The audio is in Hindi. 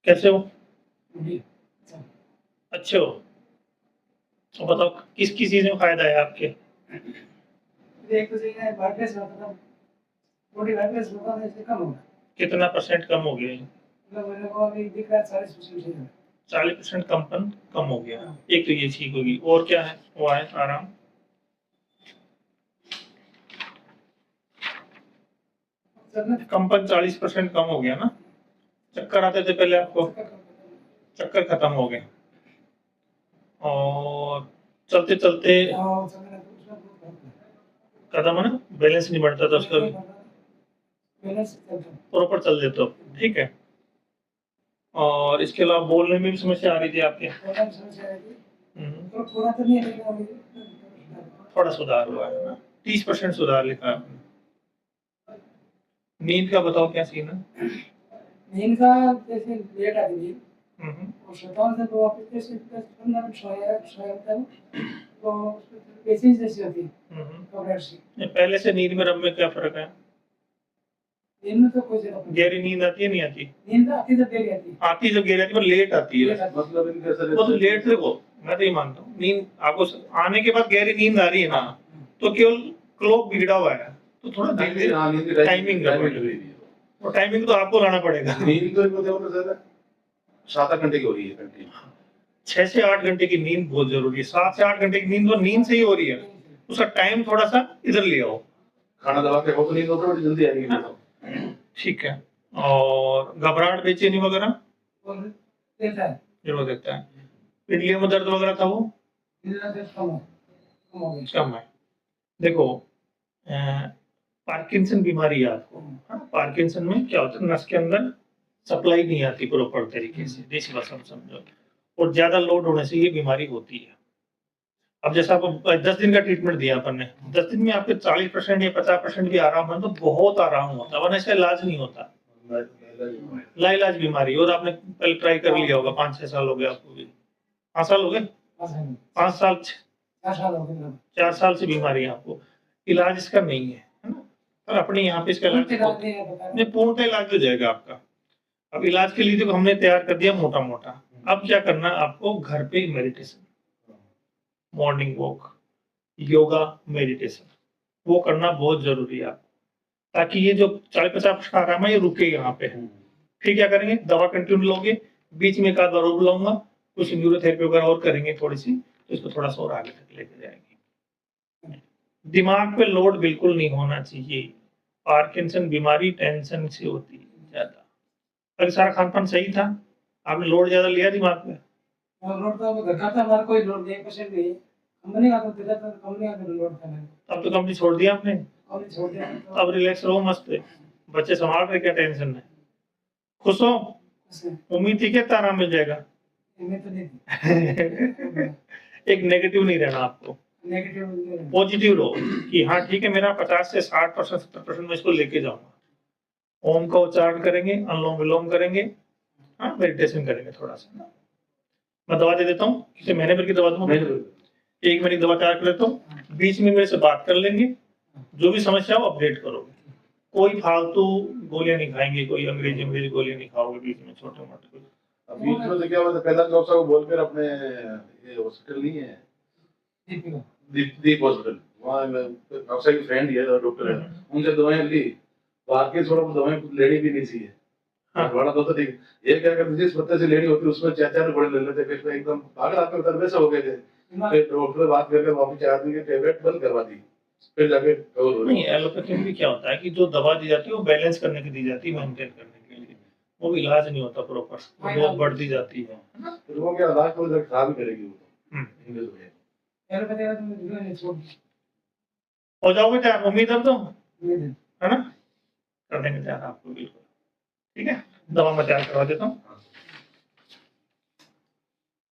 कैसे हो? अच्छे हो? तो बताओ किस किस चीज में फायदा है आपके? एक तो सही है, वायरलेस होता था, बॉडी वायरलेस होता था, इससे कम होगा। कितना परसेंट कम हो गया? मतलब मेरे को अभी दिख रहा है 40% है। 40% कंपन कम हो गया। एक तो ये ठीक होगी, और क्या है वो है आराम? कंपन 40% कम हो गया ना? चक्कर आते थे पहले आपको? चक्कर खत्म हो गए, और चलते चलते कदम है ना, बैलेंस नहीं बढ़ता था उसका भी, प्रॉपर चल देते हो, ठीक है। और इसके अलावा बोलने में भी समस्या आ रही थी आपके? थोड़ा सुधार हुआ है ना, 30% सुधार लिखा है आपने। नींद का बताओ क्या सीन है? नींद का जैसे लेट आती थी और सोता हूँ तो वापस जैसे 10-15 मिनट सोया था तो पेशेंस जैसी होती है घबराहट सी। पहले से नींद में रब में क्या फर्क है? नींद में तो कोई जरूरत नहीं। गहरी नींद आती है नहीं आती? नींद आती तो गहरी आती है। आती तो गहरी आती है, पर लेट आती है। मतलब इनके वो तो लेट से को मैं तो ये मानता हूँ, नींद आपको आने के बाद गहरी नींद आ रही है ना, तो केवल क्लॉक बिगड़ा हुआ है, तो थोड़ा टाइमिंग वो टाइमिंग तो आपको लाना पड़ेगा। नींद तो 7-8 घंटे की हो रही है कंटिन्यू। 6 से 8 घंटे की नींद बहुत जरूरी है। 7 से 8 घंटे की नींद तो नींद से ही हो रही है, उसका टाइम थोड़ा सा इधर ले आओ। खाना दबा के हो तो नींद बड़ी जल्दी आएगी। ठीक है। और घबराहट बेचैनी वगैरह देता है, जरूर देता है। पिंडलियों में दर्द वगैरह था वो कम है। देखो पार्किंसन बीमारी है आपको। पार्किंसन में क्या होता है, नस के अंदर सप्लाई नहीं आती प्रॉपर तरीके से, देसी भाषा में समझो, और ज्यादा लोड होने से ये बीमारी होती है। अब जैसा आपको 10 दिन का ट्रीटमेंट दिया अपन ने, 10 दिन में आपके 40% या 50% भी आराम है तो बहुत आराम होता है, वरना इसका इलाज नहीं होता। लाइलाज बीमारी, और आपने पहले ट्राई कर लिया होगा, 5-6 साल हो गए आपको भी। 5 साल हो गए? 5 साल 4 साल से बीमारी है आपको, इलाज इसका नहीं है ना, और अपने यहाँ पे इसका इलाज नहीं, पूर्णतः इलाज हो जाएगा आपका। अब इलाज के लिए देखो हमने तैयार कर दिया मोटा मोटा, अब क्या करना है आपको, घर पे meditation, morning walk, yoga, meditation, वो करना बहुत जरूरी है आपको, ताकि ये जो 40-50% आराम है ये रुके यहाँ पे। फिर क्या करेंगे, दवा कंटिन्यू लोगे, बीच में एक आध बार और बुलाऊंगा, कुछ न्यूरोथेरेपी वगैरह और करेंगे थोड़ी सी, तो इसको थोड़ा सा और आगे तक लेके जाएंगे। दिमाग पे लोड बिल्कुल नहीं होना चाहिए। पार्किंसन बीमारी टेंशन से होती है ज्यादा। अगर सारा खान पान सही था, आपने लोड ज्यादा लिया दिमाग पे? लोड तो घर का था, हमारा कोई लोड नहीं, 1% नहीं। कंपनी का तो देता था, कंपनी का तो लोड था। अब तो कंपनी छोड़ दिया आपने? कंपनी छोड़ दिया तो अब रिलैक्स रहो, मस्त है, बच्चे संभाल रहे, क्या टेंशन है, खुश हो? उम्मीद थी क्या आराम मिल जाएगा? तो नहीं एक नेगेटिव नहीं रहना आपको, नेगेटिव पॉजिटिव रहो कि हाँ ठीक है, मेरा 50 से 60% 70% में इसको लेके जाऊंगा। ओम का उच्चारण करेंगे, अनुलोम विलोम करेंगे, हाँ मेडिटेशन करेंगे थोड़ा सा ना। मैं दवा दे देता हूँ, किसी महीने भर की दवा दूंगा, 1 महीने की दवा तैयार कर लेता हूँ, बीच में मेरे से बात कर लेंगे, जो भी समस्या हो अपडेट करोगे। कोई फालतू गोलियां नहीं खाएंगे, कोई अंग्रेजी गोलियां नहीं खाओगे बीच में, छोटे मोटे। अभी इसमें तो क्या हुआ था, पहला डॉक्टर को बोलकर अपने ये हॉस्पिटल नहीं है, दीप हॉस्पिटल, वहाँ डॉक्टर की फ्रेंड है डॉक्टर है, उनसे दवाएं ली, बाहर के थोड़ा दवाएं लेनी भी नहीं चाहिए। बड़ा तो ठीक, ये क्या करते जिस पत्ते से लेनी होती उसमें 4-4 बड़े ले लेते, फिर एकदम पागल आपके तरफ वैसे हो गए थे। फिर डॉक्टर बात करके वापस 4 दिन की टेबलेट बंद करवा दी, फिर जाके नहीं। एलोपैथी में क्या होता है कि जो दवा दी जाती है वो बैलेंस करने की दी जाती है, मेंटेन करने के लिए, वो इलाज नहीं होता प्रॉपर, बहुत बढ़ती जाती है। फिर वो क्या इलाज को खराब करेगी वो। हो जाओगे तैयार, उम्मीद है तो, है ना, कर देंगे तैयार आपको बिल्कुल, ठीक है। दवा मैं तैयार करवा देता हूँ।